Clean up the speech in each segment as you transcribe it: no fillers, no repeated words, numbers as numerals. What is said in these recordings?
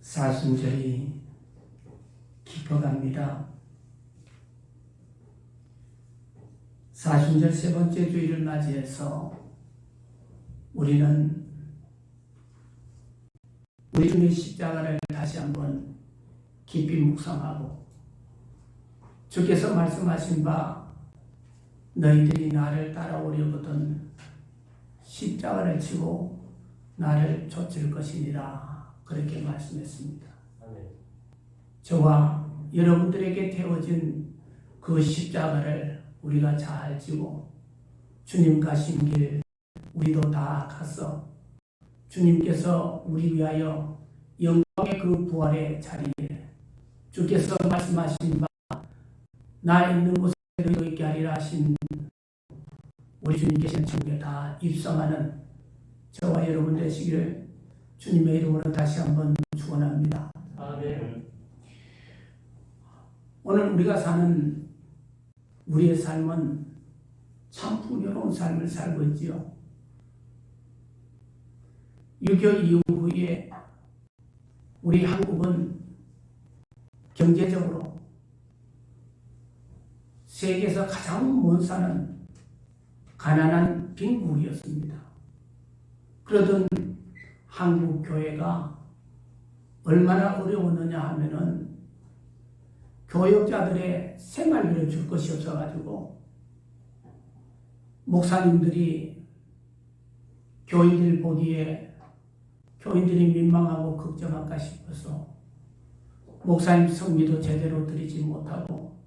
사순절이 깊어갑니다. 사순절 세 번째 주일을 맞이해서 우리는 우리 주님의 십자가를 다시 한번 깊이 묵상하고, 주께서 말씀하신 바 너희들이 나를 따라오려거든 십자가를 지고 나를 좇을 것이니라, 그렇게 말씀했습니다. 저와 여러분들에게 태워진 그 십자가를 우리가 잘 지고 주님 가신 길 우리도 다 가서 주님께서 우리 위하여 영광의 그 부활의 자리에 주께서 말씀하신 바 나 있는 곳에 너희도 있게 하리라 하신 우리 주님 계신 천국에 다 입성하는 저와 여러분 되시기를 주님의 이름으로 다시 한번 축원합니다. 아멘. 오늘 우리가 사는 우리의 삶은 참 풍요로운 삶을 살고 있지요. 6.25 이후에 우리 한국은 경제적으로 세계에서 가장 못 사는 가난한 빈국이었습니다. 그러던 한국 교회가 얼마나 어려웠느냐 하면은 교역자들의 생활비를 줄 것이 없어가지고 목사님들이 교인들 보기에 교인들이 민망하고 걱정할까 싶어서 목사님 성미도 제대로 드리지 못하고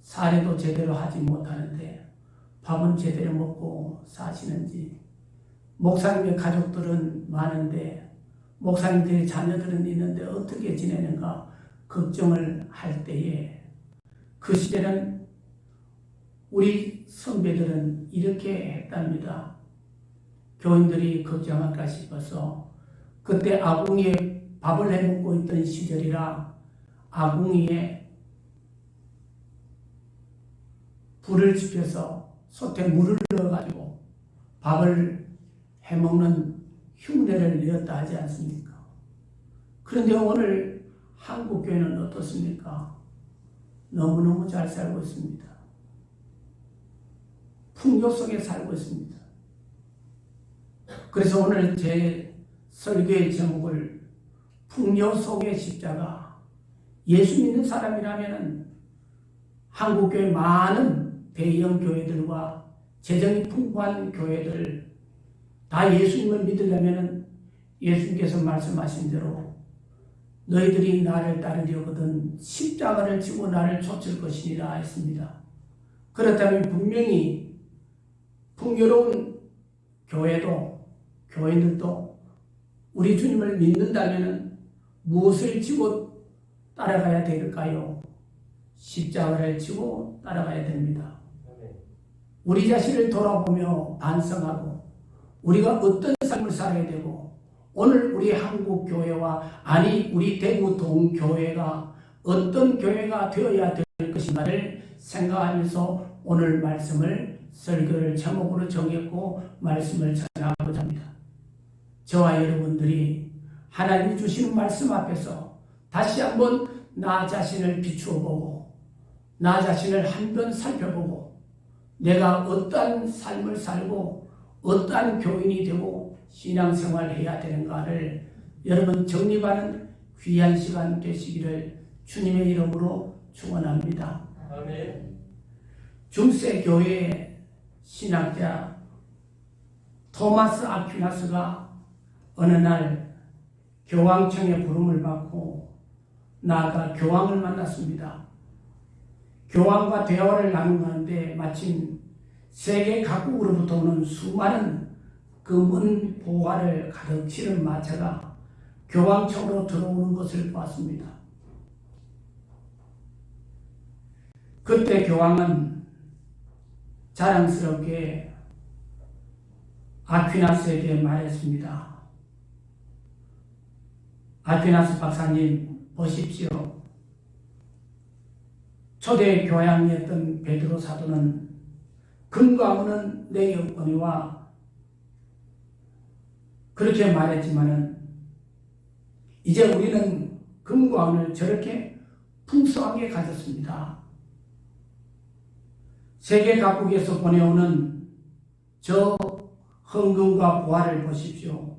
사례도 제대로 하지 못하는데 밥은 제대로 먹고 사시는지, 목사님의 가족들은 많은데 목사님들의 자녀들은 있는데 어떻게 지내는가 걱정을 할 때에, 그 시대는 우리 선배들은 이렇게 했답니다. 교인들이 걱정할까 싶어서 그때 아궁이에 밥을 해먹고 있던 시절이라 아궁이에 불을 지펴서 솥에 물을 넣어가지고 밥을 해먹는 흉내를 내었다 하지 않습니까? 그런데 오늘 한국교회는 어떻습니까? 너무너무 잘 살고 있습니다. 풍요 속에 살고 있습니다. 그래서 오늘 제 설교의 제목을 풍요 속의 십자가, 예수 믿는 사람이라면 한국교회 많은 대형 교회들과 재정이 풍부한 교회들 다 예수님을 믿으려면 예수님께서 말씀하신 대로 너희들이 나를 따르려거든 십자가를 지고 나를 좇을 것이니라 했습니다. 그렇다면 분명히 풍요로운 교회도 교인들도 우리 주님을 믿는다면 무엇을 지고 따라가야 될까요? 십자가를 지고 따라가야 됩니다. 우리 자신을 돌아보며 반성하고 우리가 어떤 삶을 살아야 되고, 오늘 우리 한국 교회와 아니 우리 대구 동교회가 어떤 교회가 되어야 될 것인가를 생각하면서 오늘 말씀을 설교를 제목으로 정했고 말씀을 전하고자 합니다. 저와 여러분들이 하나님이 주시는 말씀 앞에서 다시 한번 나 자신을 비추어 보고 나 자신을 한번 살펴보고 내가 어떠한 삶을 살고 어떠한 교인이 되고 신앙생활을 해야 되는가를 여러분 정립하는 귀한 시간 되시기를 주님의 이름으로 축원합니다. 아멘. 중세 교회의 신학자 토마스 아퀴나스가 어느 날 교황청의 부름을 받고 나아가 교황을 만났습니다. 교황과 대화를 나누는데 마침 세계 각국으로부터 오는 수많은 그 먼 보화를 가득 실은 마차가 교황청으로 들어오는 것을 보았습니다. 그때 교황은 자랑스럽게 아퀴나스에게 말했습니다. 아퀴나스 박사님 보십시오. 초대 교황이었던 베드로 사도는 근거 없는 내 영권이와 그렇게 말했지만은 이제 우리는 금과 은을 저렇게 풍성하게 가졌습니다. 세계 각국에서 보내오는 저 헌금과 보화를 보십시오.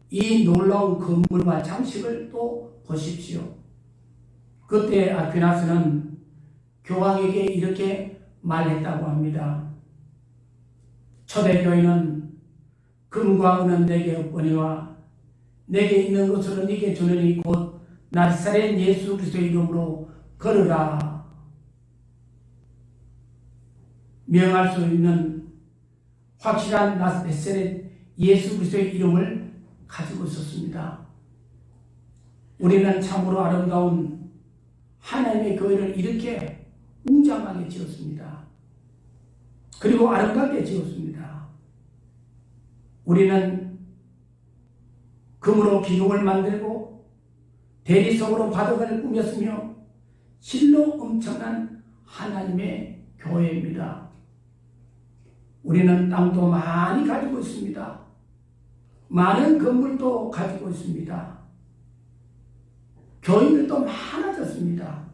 이 놀라운 건물과 장식을 또 보십시오. 그때 아퀴나스는 교황에게 이렇게 말했다고 합니다. 초대교회는 금과 은은 내게 없거니와 내게 있는 것으로 네게 주느니 곧 나사렛 예수 그리스도의 이름으로 걸으라. 명할 수 있는 확실한 나사렛 예수 그리스도의 이름을 가지고 있었습니다. 우리는 참으로 아름다운 하나님의 교회를 이렇게 웅장하게 지었습니다. 그리고 아름답게 지었습니다. 우리는 금으로 기둥을 만들고 대리석으로 바닥을 꾸몄으며 실로 엄청난 하나님의 교회입니다. 우리는 땅도 많이 가지고 있습니다. 많은 건물도 가지고 있습니다. 교인들도 많아졌습니다.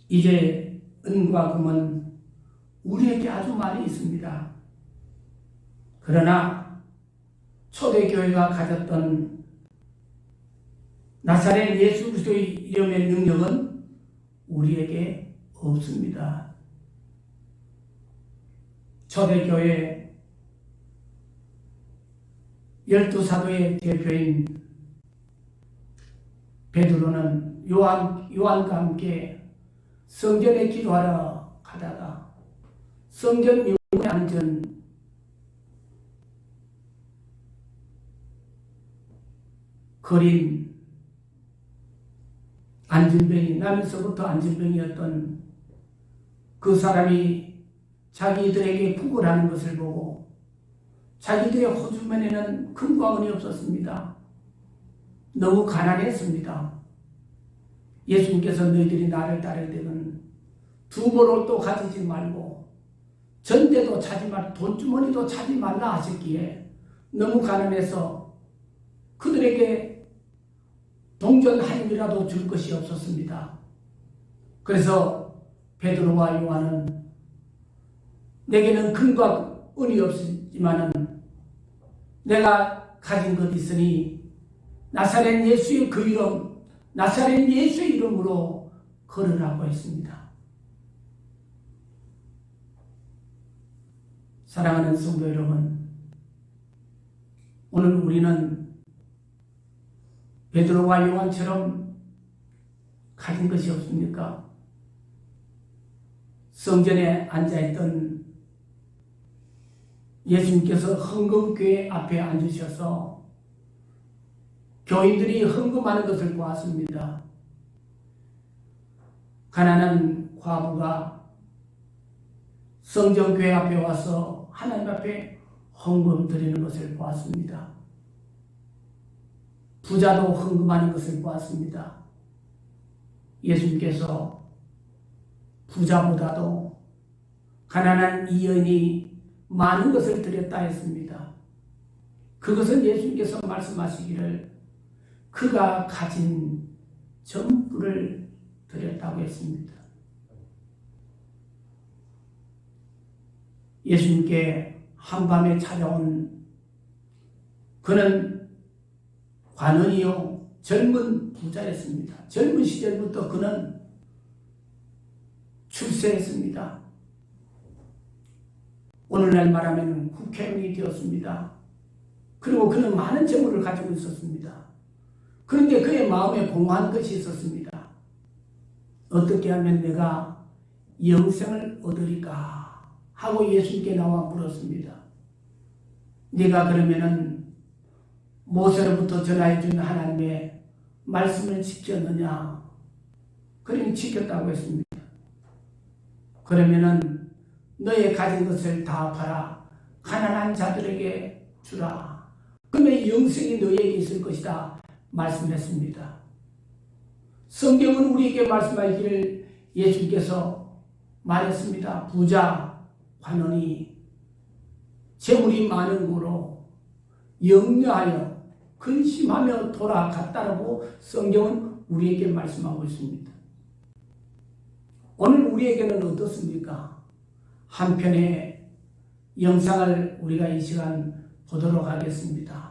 이제 은과 금은 우리에게 아주 많이 있습니다. 그러나 초대교회가 가졌던 나사렛 예수 그리스도의 이름의 능력은 우리에게 없습니다. 초대교회 12사도의 대표인 베드로는 요한과 함께 성전에 기도하러 가다가 성전 미문에 앉은 거린 안진병이, 나면서부터 안진병이었던 그 사람이 자기들에게 구걸하는 것을 보고 자기들의 호주머니에는 금과 은이 없었습니다. 너무 가난했습니다. 예수님께서 너희들이 나를 따를 때는 두보롤도 가지지 말고 전대도 차지 말고 돈주머니도 차지 말라 하셨기에 너무 가난해서 그들에게 동전 한 입이라도 줄 것이 없었습니다. 그래서 베드로와 요한은 내게는 금과 은이 없지만은 내가 가진 것 있으니 나사렛 예수의 그 이름, 나사렛 예수의 이름으로 걸으라고 했습니다. 사랑하는 성도 여러분, 오늘 우리는 베드로와 요한처럼 가진 것이 없습니까? 성전에 앉아있던 예수님께서 헌금궤 앞에 앉으셔서 교인들이 헌금하는 것을 보았습니다. 가난한 과부가 성전궤 앞에 와서 하나님 앞에 헌금 드리는 것을 보았습니다. 부자도 헌금하는 것을 보았습니다. 예수님께서 부자보다도 가난한 이 여인이 많은 것을 드렸다 했습니다. 그것은 예수님께서 말씀하시기를 그가 가진 전부를 드렸다고 했습니다. 예수님께 한밤에 찾아온 그는 관원이요 젊은 부자였습니다. 젊은 시절부터 그는 출세했습니다. 오늘날 말하면 국회의원이 되었습니다. 그리고 그는 많은 재물을 가지고 있었습니다. 그런데 그의 마음에 공허한 것이 있었습니다. 어떻게 하면 내가 영생을 얻으리까 하고 예수님께 나와 물었습니다. 네가 그러면은 모세로부터 전하여준 하나님의 말씀을 지켰느냐? 그러니 지켰다고 했습니다. 그러면은 너의 가진 것을 다 팔아 가난한 자들에게 주라. 그러면 영생이 너에게 있을 것이다 말씀했습니다. 성경은 우리에게 말씀하기를 예수님께서 말했습니다. 부자 관원이 재물이 많은 고로 염려하여 근심하며 돌아갔다라고 성경은 우리에게 말씀하고 있습니다. 오늘 우리에게는 어떻습니까? 한 편의 영상을 우리가 이 시간 보도록 하겠습니다.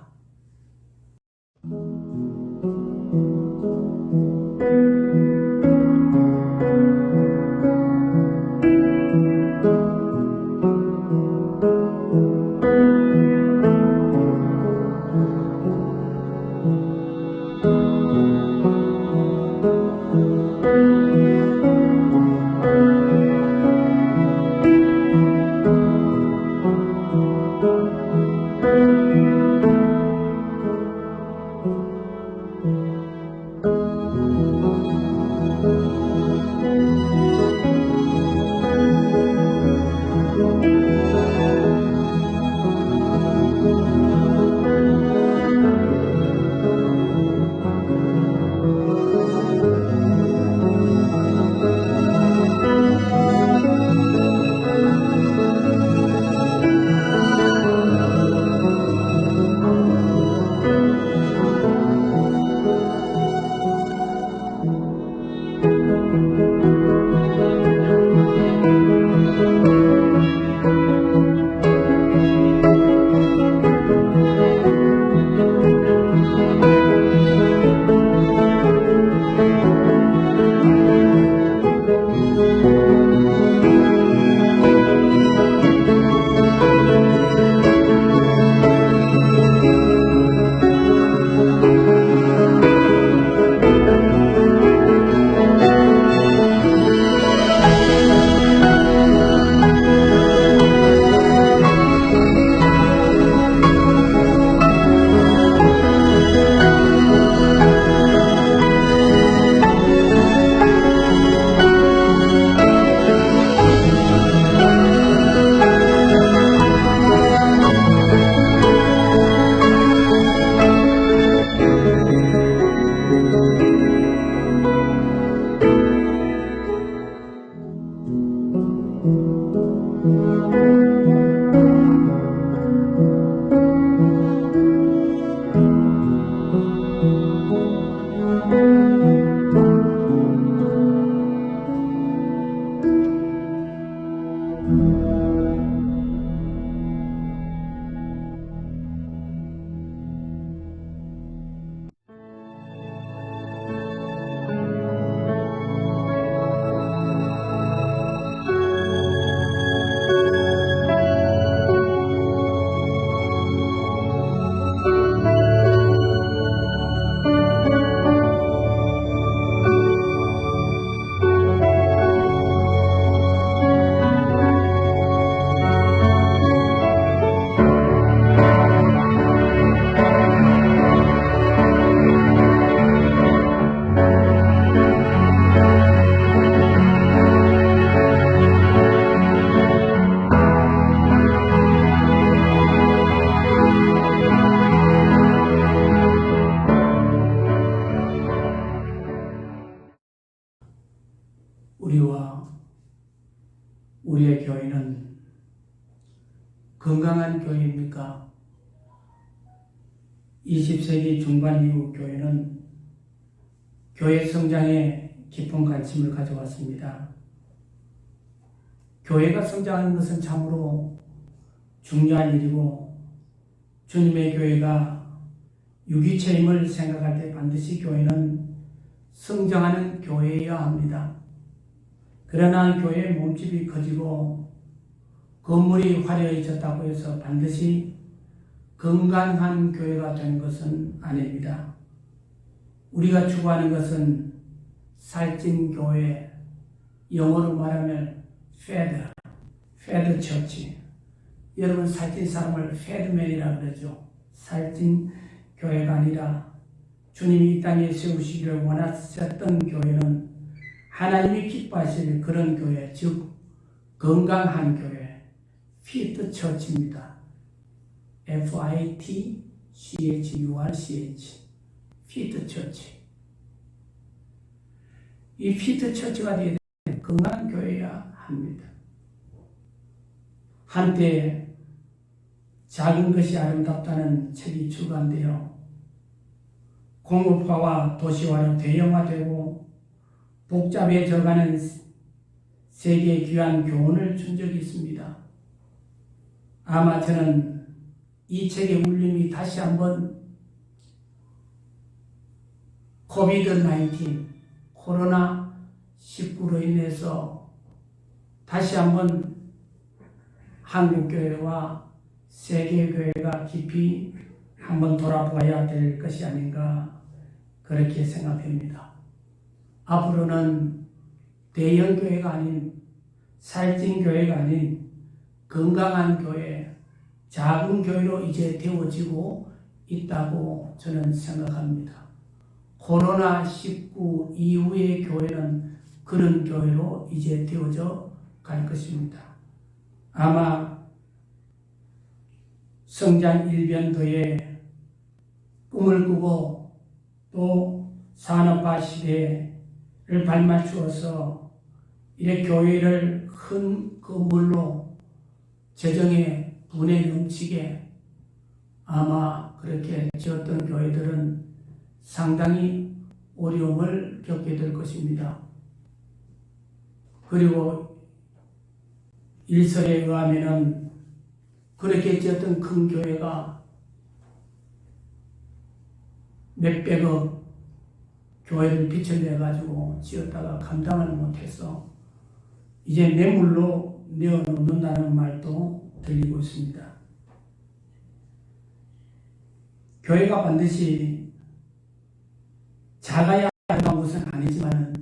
우리와 우리의 교회는 건강한 교회입니까? 20세기 중반 이후 교회는 교회 성장에 깊은 관심을 가져왔습니다. 교회가 성장하는 것은 참으로 중요한 일이고 주님의 교회가 유기체임을 생각할 때 반드시 교회는 성장하는 교회여야 합니다. 그러나 교회의 몸집이 커지고 건물이 화려해졌다고 해서 반드시 건강한 교회가 되는 것은 아닙니다. 우리가 추구하는 것은 살찐 교회, 영어로 말하면 fed church. 여러분 살찐 사람을 fedman이라고 그러죠. 살찐 교회가 아니라 주님이 이 땅에 세우시기를 원하셨던 교회는 하나님이 기뻐하실 그런 교회, 즉 건강한 교회, fit church입니다. FITCHURCH, fit church. 이 fit church가 되어야 되는 건강한 교회여야 합니다. 한때 작은 것이 아름답다는 책이 출간되어 공업화와 도시화로 대형화되고 복잡해져가는 세계에 귀한 교훈을 준 적이 있습니다. 아마 저는 이 책의 울림이 다시 한번 코비드-19 코로나19로 인해서 다시 한번 한국교회와 세계교회가 깊이 한번 돌아봐야 될 것이 아닌가 그렇게 생각합니다. 앞으로는 대형 교회가 아닌 살찐 교회가 아닌 건강한 교회, 작은 교회로 이제 되어지고 있다고 저는 생각합니다. 코로나19 이후의 교회는 그런 교회로 이제 되어져 갈 것입니다. 아마 성장 일변도에 꿈을 꾸고 또 산업화 시대를 발맞추어서 이래 교회를 큰 건물로 재정에 분에 넘치게 아마 그렇게 지었던 교회들은 상당히 어려움을 겪게 될 것입니다. 그리고 일설에 의하면은 그렇게 지었던 큰 교회가 몇백억 교회를 빚을 내가지고 지었다가 감당을 못해서 이제 뇌물로 내어놓는다는 말도 들리고 있습니다. 교회가 반드시 작아야 하는 것은 아니지만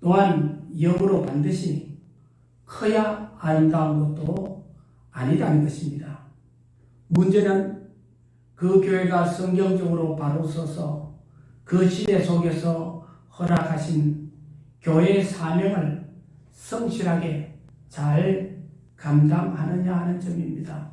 또한 역으로 반드시 커야 아름다운 것도 아니라는 것입니다. 문제는 그 교회가 성경적으로 바로 서서 그 시대 속에서 허락하신 교회의 사명을 성실하게 잘 감당하느냐 하는 점입니다.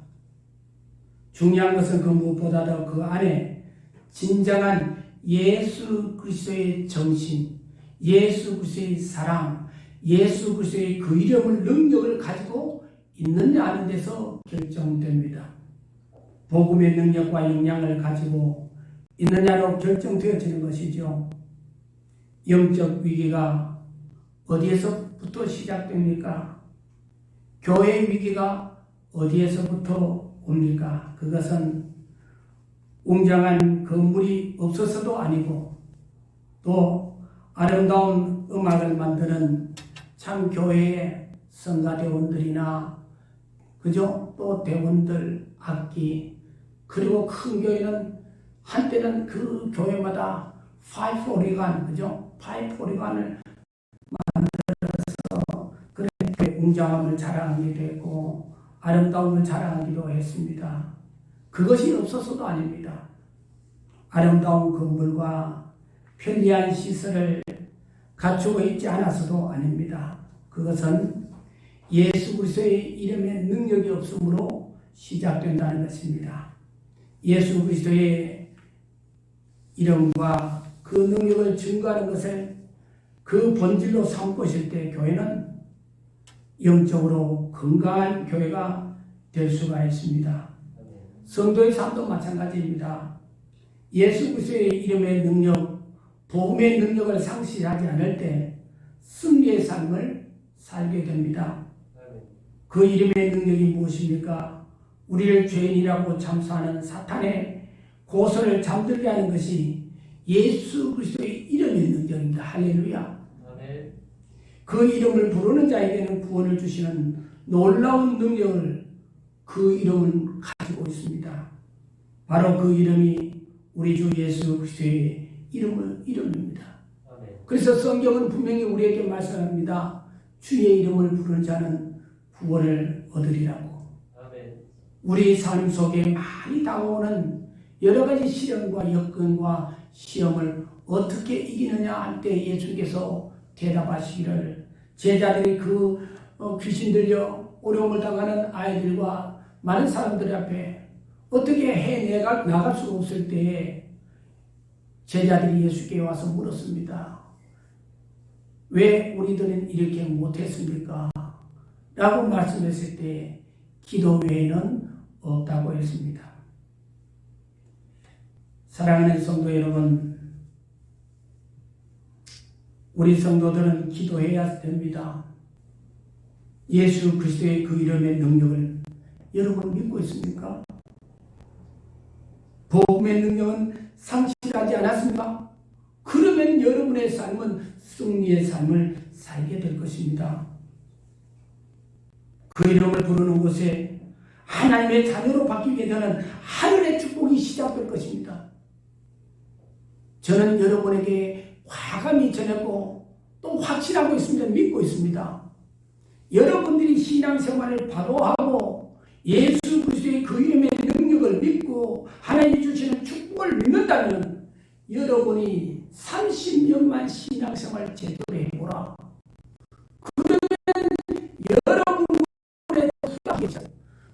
중요한 것은 그 무엇보다도 그 안에 진정한 예수 그리스도의 정신, 예수 그리스도의 사랑, 예수 그리스도의 그 이름을 능력을 가지고 있느냐 하는 데서 결정됩니다. 복음의 능력과 역량을 가지고 있느냐로 결정되어지는 것이죠. 영적 위기가 어디에서부터 시작됩니까? 교회의 위기가 어디에서부터 옵니까? 그것은 웅장한 건물이 없어서도 아니고 또 아름다운 음악을 만드는 참 교회의 성가대원들이나 그죠? 또 대원들, 악기 그리고 큰 교회는 한때는 그 교회마다 파이프 오리간 그죠? 파이프 오리간을 만들어서 그렇게 웅장함을 자랑하게 되고 아름다움을 자랑하기도 했습니다. 그것이 없어서도 아닙니다. 아름다운 건물과 편리한 시설을 갖추고 있지 않아서도 아닙니다. 그것은 예수 그리스도의 이름에 능력이 없으므로 시작된다는 것입니다. 예수 그리스도의 이름과 그 능력을 증거하는 것을 그 본질로 삼고 있을 때 교회는 영적으로 건강한 교회가 될 수가 있습니다. 성도의 삶도 마찬가지입니다. 예수 그리스도의 이름의 능력, 복음의 능력을 상실하지 않을 때 승리의 삶을 살게 됩니다. 그 이름의 능력이 무엇입니까? 우리를 죄인이라고 참수하는 사탄의 고소를 잠들게 하는 것이 예수 그리스도의 이름의 능력입니다. 할렐루야. 그 이름을 부르는 자에게는 구원을 주시는 놀라운 능력을 그 이름은 가지고 있습니다. 바로 그 이름이 우리 주 예수 그리스도의 이름입니다. 그래서 성경은 분명히 우리에게 말씀합니다. 주의 이름을 부르는 자는 구원을 얻으리라고. 우리 삶 속에 많이 다가오는 여러 가지 시련과 여건과 시험을 어떻게 이기느냐 할 때 예수께서 대답하시기를 제자들이 그 귀신 들려 어려움을 당하는 아이들과 많은 사람들 앞에 어떻게 나갈 수 없을 때에 제자들이 예수께 와서 물었습니다. 왜 우리들은 이렇게 못했습니까? 라고 말씀했을 때 기도 외에는 없다고 했습니다. 사랑하는 성도 여러분, 우리 성도들은 기도해야 됩니다. 예수 그리스도의 그 이름의 능력을 여러분 믿고 있습니까? 복음의 능력은 상실하지 않았습니까? 그러면 여러분의 삶은 승리의 삶을 살게 될 것입니다. 그 이름을 부르는 곳에 하나님의 자녀로 바뀌게 되는 하늘의 축복이 시작될 것입니다. 저는 여러분에게 과감히 전했고 또 확신하고 있습니다. 믿고 있습니다. 여러분들이 신앙생활을 바로 하고 예수 그리스도의 그 이름의 능력을 믿고 하나님이 주시는 축복을 믿는다면 여러분이 30년만 신앙생활 제대로 해보라. 그러면 여러분의 후약이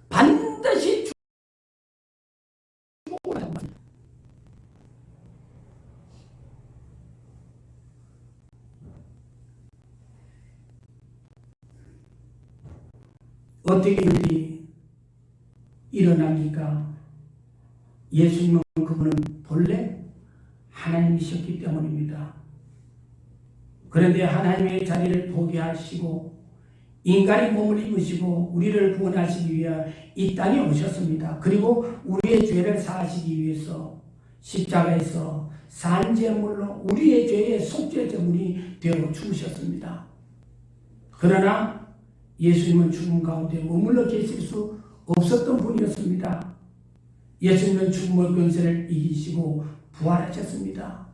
반드시 축복을 한다. 어떻게 일이 일어납니까? 예수님은 그분은 본래 하나님이셨기 때문입니다. 그런데 하나님의 자리를 포기하시고 인간의 몸을 입으시고 우리를 구원하시기 위해 이 땅에 오셨습니다. 그리고 우리의 죄를 사하시기 위해서 십자가에서 산제물로 우리의 죄의 속죄제물이 되어 죽으셨습니다. 그러나 예수님은 죽음 가운데 머물러 계실 수 없었던 분이었습니다. 예수님은 죽음의 권세를 이기시고 부활하셨습니다.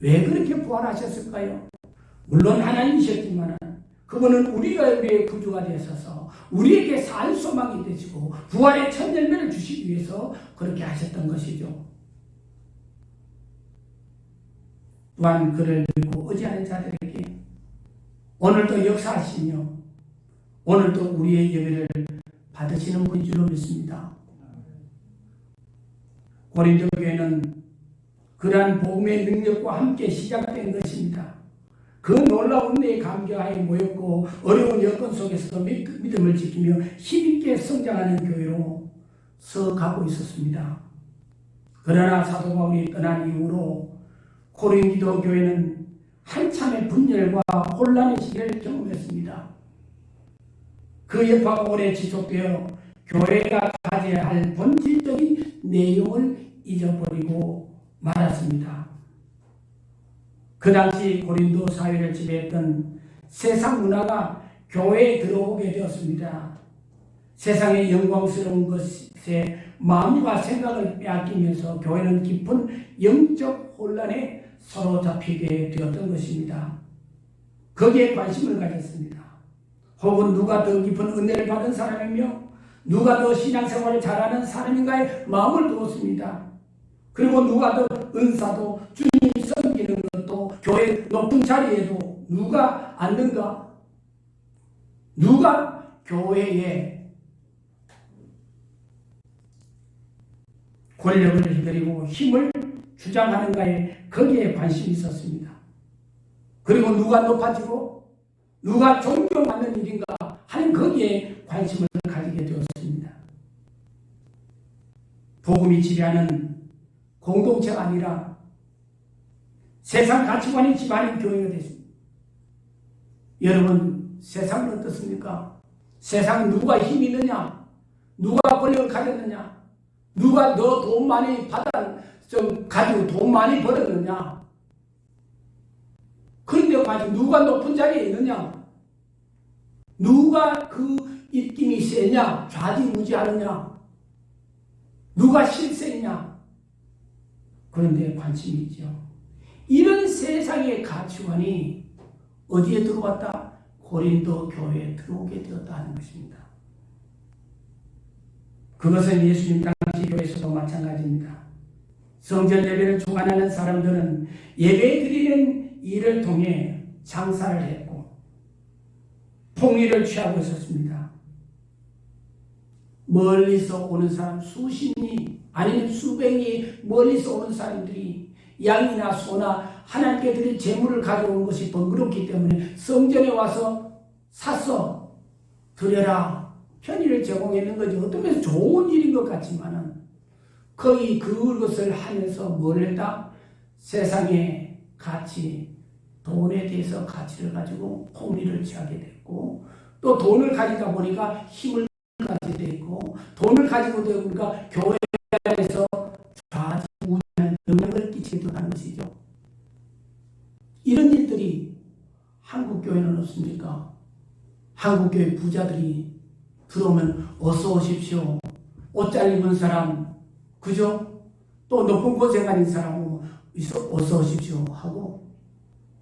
왜 그렇게 부활하셨을까요? 물론 하나님이셨지만 그분은 우리의 구주가 되셔서 우리에게 살 소망이 되시고 부활의 첫 열매를 주시기 위해서 그렇게 하셨던 것이죠. 또한 그를 믿고 의지하는 자들에게 오늘도 역사하시며 오늘도 우리의 예배를 받으시는 분인 줄로 믿습니다. 고린도 교회는 그러한 복음의 능력과 함께 시작된 것입니다. 그 놀라운 은혜에 감격하여 모였고 어려운 여건 속에서도 믿음을 지키며 힘있게 성장하는 교회로 서가고 있었습니다. 그러나 사도 바울이 떠난 이후로 고린도 교회는 한참의 분열과 혼란의 시기를 경험했습니다. 그 여파가 오래 지속되어 교회가 가져야 할 본질적인 내용을 잊어버리고 말았습니다. 그 당시 고린도 사회를 지배했던 세상 문화가 교회에 들어오게 되었습니다. 세상의 영광스러운 것에 마음과 생각을 빼앗기면서 교회는 깊은 영적 혼란에 사로잡히게 되었던 것입니다. 거기에 관심을 가졌습니다. 혹은 누가 더 깊은 은혜를 받은 사람이며 누가 더 신앙생활을 잘하는 사람인가에 마음을 두었습니다. 그리고 누가 더 은사도 주님 섬기는 것도 교회 높은 자리에도 누가 앉는가? 누가 교회에 권력을 휘두르고 힘을 주장하는가에 거기에 관심이 있었습니다. 그리고 누가 높아지고 누가 존경받는 일인가 하는 거기에 관심을 가지게 되었습니다. 복음이 지배하는 공동체가 아니라 세상 가치관이 지배하는 교회가 됐습니다. 여러분, 세상은 어떻습니까? 세상은 누가 힘이 있느냐? 누가 권력을 가졌느냐? 누가 너 돈 많이 가지고 돈 많이 벌었느냐? 그런데 과연 누가 높은 자리에 있느냐? 누가 그 입김이 세냐? 좌지우지하느냐? 누가 실세냐? 그런데 관심이 있죠. 이런 세상의 가치관이 어디에 들어왔다? 고린도 교회에 들어오게 되었다 하는 것입니다. 그것은 예수님 당시 교회에서도 마찬가지입니다. 성전 예배를 주관하는 사람들은 예배 드리는 일을 통해 장사를 했고 풍의를 취하고 있었습니다. 멀리서 오는 사람 수십이 아니면 수백이 멀리서 오는 사람들이 양이나 소나 하나님께 드릴 재물을 가져오는 것이 번거롭기 때문에 성전에 와서 사서 드려라 편의를 제공했는 것이 어떤 면에서 좋은 일인 것 같지만은 거의 그것을 하면서 뭘 했다? 세상의 가치, 돈에 대해서 가치를 가지고 폭리를 취하게 됐고, 또 돈을 가지다 보니까 힘을 가지게 됐고, 돈을 가지고 되다 보니까 교회에서 좌지우지하는 영향을 끼치게 하는 것이죠. 이런 일들이 한국 교회는 없습니까? 한국 교회 부자들이 들어오면 어서 오십시오. 옷 잘 입은 사람, 그죠? 또 높은 곳에 가는 사람 어서 오십시오 하고,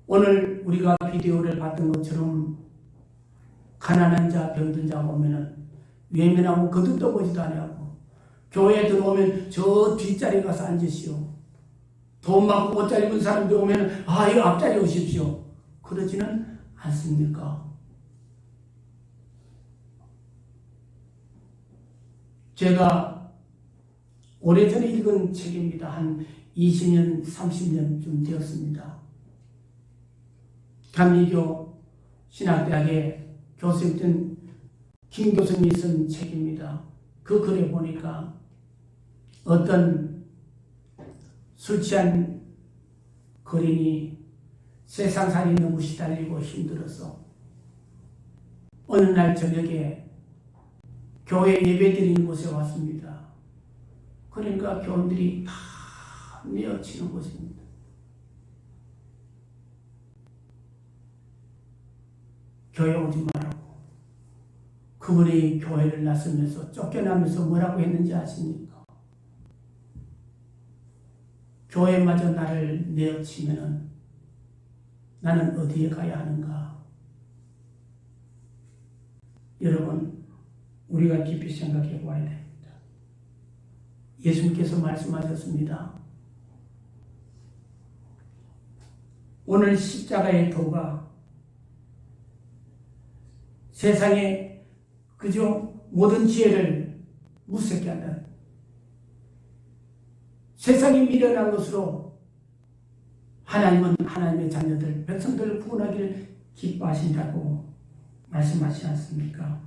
오늘 우리가 비디오를 봤던 것처럼 가난한 자, 병든 자 오면은 외면하고 거듭도 보지도 않고, 교회에 들어오면 저 뒷자리에 가서 앉으시오. 돈 많고 옷 잘 입은 사람들 오면 이 앞자리에 오십시오. 그러지는 않습니까? 제가 오래전에 읽은 책입니다. 한 20년, 30년쯤 되었습니다. 감리교 신학대학의 교수였던 김 교수님이 쓴 책입니다. 그 글에 보니까 어떤 술 취한 거린이 세상살이 너무 시달리고 힘들어서 어느 날 저녁에 교회 예배드리는 곳에 왔습니다. 그러니까 교인들이 다 내어치는 곳입니다. 교회 오지 말라고. 그분이 교회를 나서면서 쫓겨나면서 뭐라고 했는지 아십니까? 교회마저 나를 내어치면 나는 어디에 가야 하는가? 여러분, 우리가 깊이 생각해 봐야 됩니다. 예수님께서 말씀하셨습니다. 오늘 십자가의 도가 세상에 그저 모든 지혜를 무섭게 한다. 세상이 미련한 것으로 하나님은 하나님의 자녀들, 백성들을 구원하기를 기뻐하신다고 말씀하시지 않습니까?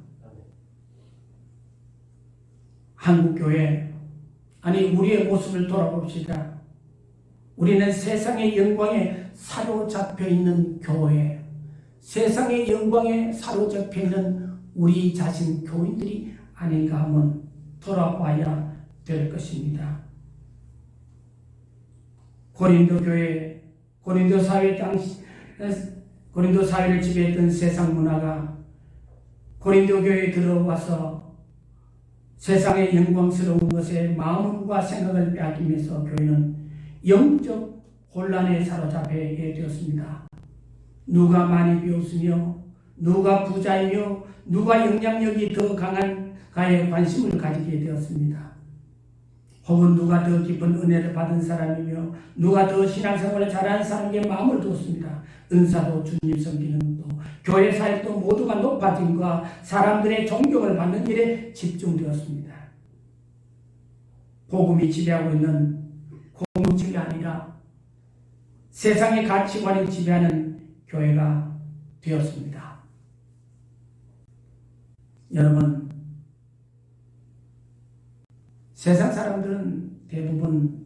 한국교회, 아니 우리의 모습을 돌아봅시다. 우리는 세상의 영광에 사로잡혀 있는 교회, 세상의 영광에 사로잡혀 있는 우리 자신 교인들이 아닌가 하면 돌아봐야 될 것입니다. 고린도 교회, 고린도 사회 당시 고린도 사회를 지배했던 세상 문화가 고린도 교회에 들어와서 세상의 영광스러운 것에 마음과 생각을 빼앗기면서 교회는 영적 혼란에 사로잡히게 되었습니다. 누가 많이 배웠으며 누가 부자이며 누가 영향력이 더 강한 가에 관심을 가지게 되었습니다. 혹은 누가 더 깊은 은혜를 받은 사람이며 누가 더 신앙생활을 잘하는 사람에게 마음을 두었습니다. 은사도 주님 섬기는 것도 교회 사역도 모두가 높아짐과 사람들의 존경을 받는 일에 집중되었습니다. 복음이 지배하고 있는 공동체가 아니라 세상의 가치관이 지배하는 교회가 되었습니다. 여러분, 세상 사람들은 대부분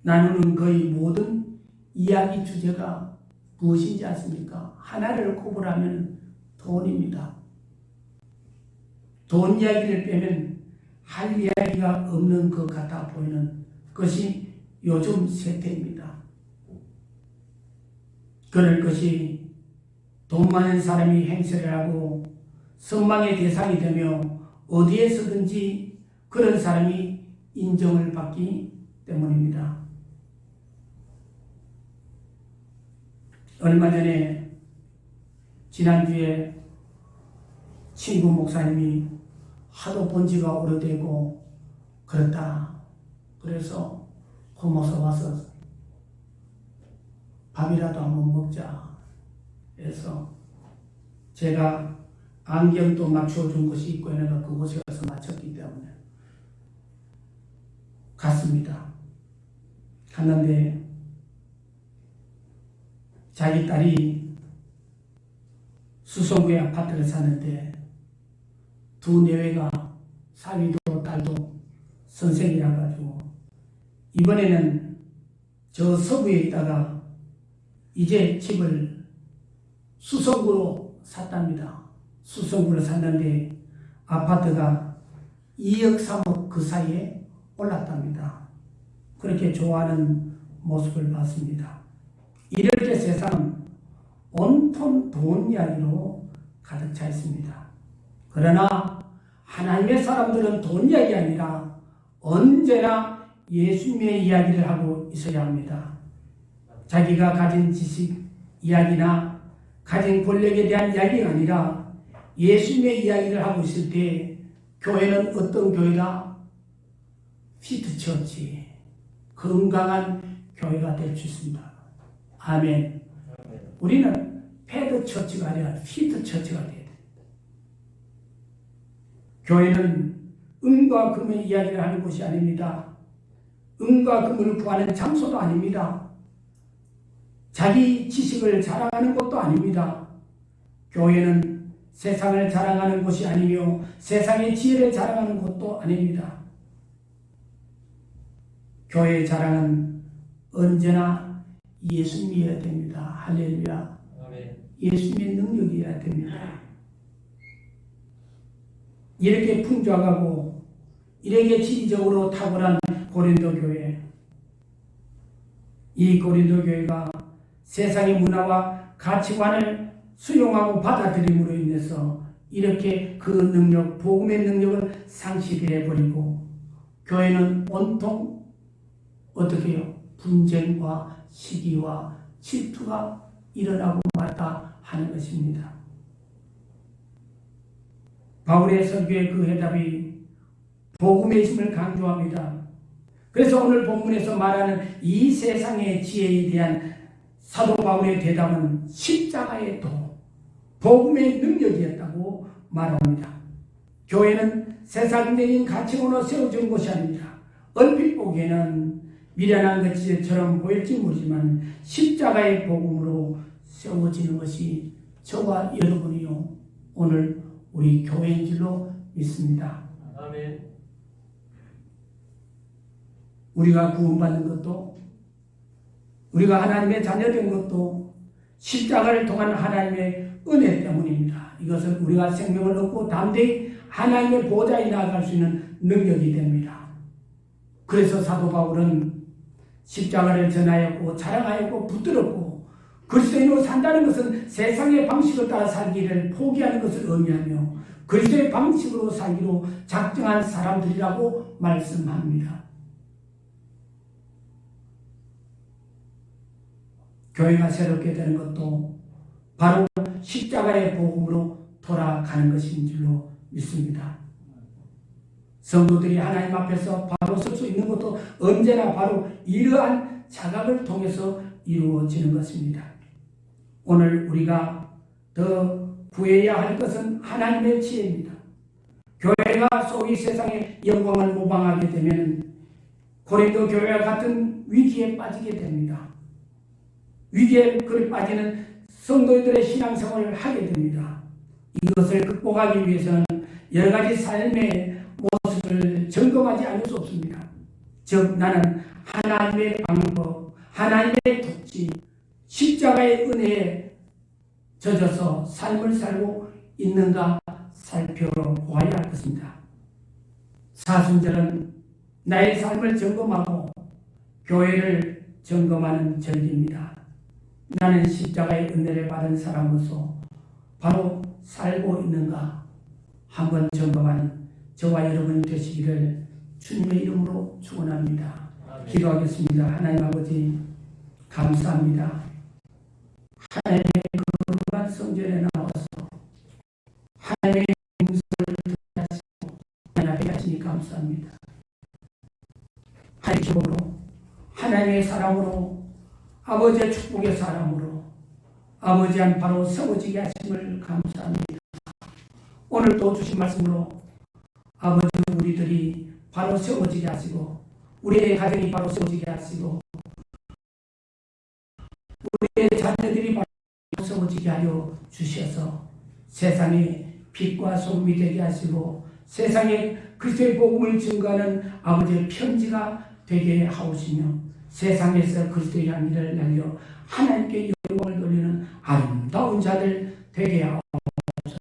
나누는 거의 모든 이야기 주제가 무엇인지 아십니까? 하나를 꼽으라면 돈입니다. 돈 이야기를 빼면 할 이야기가 없는 것 같아 보이는 것이 요즘 세태입니다. 그럴 것이 돈 많은 사람이 행세를 하고 선망의 대상이 되며 어디에서든지 그런 사람이 인정을 받기 때문입니다. 얼마 전에 지난주에 친구 목사님이 하도 본지가 오래되고 그렇다. 그래서 고모서 와서 밥이라도 한번 먹자 해서 제가 안경도 맞춰준 것이 있고 내가 그곳에 가서 맞췄기 때문에 갔습니다. 갔는데 자기 딸이 수성구에 아파트를 사는데 두 내외가 사위도 딸도 선생이라 가지고 이번에는 저 서부에 있다가 이제 집을 수성구로 샀답니다. 수성구로 샀는데 아파트가 2억 3억 그 사이에 올랐답니다. 그렇게 좋아하는 모습을 봤습니다. 이럴 때 세상은 온통 돈 이야기로 가득 차 있습니다. 그러나 하나님의 사람들은 돈 이야기 아니라 언제나 예수님의 이야기를 하고 있어야 합니다. 자기가 가진 지식 이야기나 가진 권력에 대한 이야기가 아니라 예수님의 이야기를 하고 있을 때 교회는 어떤 교회가 피트처치, 건강한 교회가 될 수 있습니다. 아멘. 우리는 패드처치가 아니라 피트처치가 돼야 됩니다. 교회는 은과 금의 이야기를 하는 곳이 아닙니다. 은과 금을 구하는 장소도 아닙니다. 자기 지식을 자랑하는 것도 아닙니다. 교회는 세상을 자랑하는 곳이 아니며 세상의 지혜를 자랑하는 것도 아닙니다. 교회의 자랑은 언제나 예수님이어야 됩니다. 할렐루야. 예수님의 능력이어야 됩니다. 이렇게 풍족하고 이렇게 지리적으로 탁월한 고린도 교회, 이 고린도 교회가 세상의 문화와 가치관을 수용하고 받아들임으로 인해서 이렇게 그 능력, 복음의 능력을 상실해버리고 교회는 온통 어떻게 해요? 분쟁과 시기와 질투가 일어나고 말다 하는 것입니다. 바울의 설교의 그 해답이 복음의 힘을 강조합니다. 그래서 오늘 본문에서 말하는 이 세상의 지혜에 대한 사도 바울의 대답은 십자가의 도, 복음의 능력이었다고 말합니다. 교회는 세상적인 가치관으로 세워진 것이 아닙니다. 얼핏 보기에는 미련한 것처럼 보일지 모르지만 십자가의 복음으로 세워지는 것이 저와 여러분이요 오늘 우리 교회인 줄로 믿습니다. 아멘. 우리가 구원받는 것도 우리가 하나님의 자녀된 것도 십자가를 통한 하나님의 은혜 때문입니다. 이것은 우리가 생명을 얻고 담대히 하나님의 보좌에 나아갈 수 있는 능력이 됩니다. 그래서 사도 바울은 십자가를 전하였고 자랑하였고 붙들었고 그리스도인으로 산다는 것은 세상의 방식을 따라 살기를 포기하는 것을 의미하며 그리스도의 방식으로 살기로 작정한 사람들이라고 말씀합니다. 교회가 새롭게 되는 것도 바로 십자가의 복음으로 돌아가는 것인 줄로 믿습니다. 성도들이 하나님 앞에서 바로 설 수 있는 것도 언제나 바로 이러한 자각을 통해서 이루어지는 것입니다. 오늘 우리가 더 구해야 할 것은 하나님의 지혜입니다. 교회가 소위 세상의 영광을 모방하게 되면 고린도 교회와 같은 위기에 빠지게 됩니다. 위기에 빠지는 성도들의 신앙생활을 하게 됩니다. 이것을 극복하기 위해서는 여러 가지 삶의 모습을 점검하지 않을 수 없습니다. 즉 나는 하나님의 방법, 하나님의 독지, 십자가의 은혜에 젖어서 삶을 살고 있는가 살펴보아야 할 것입니다. 사순절은 나의 삶을 점검하고 교회를 점검하는 절기입니다. 나는 십자가의 은혜를 받은 사람으로서 바로 살고 있는가 한번 점검하는 저와 여러분이 되시기를 주님의 이름으로 축원합니다. 기도하겠습니다. 하나님 아버지 감사합니다. 하나님의 거룩한 성전에 나와서 하나님의 음성을 듣게 하시고 하나님께 하시니 감사합니다. 하나님으로 하나님의 사람으로 아버지의 축복의 사람으로 아버지 안 바로 세워지게 하심을 감사합니다. 오늘도 주신 말씀으로 아버지 우리들이 바로 세워지게 하시고 우리의 가정이 바로 세워지게 하시고 우리의 자녀들이 바로 세워지게 하여 주셔서 세상에 빛과 소금이 되게 하시고 세상에 그리스도의 복음을 증거하는 아버지의 편지가 되게 하옵시며 세상에서 그리스도의 향기를 날려 하나님께 영광을 돌리는 아름다운 자들 되게 하옵소서.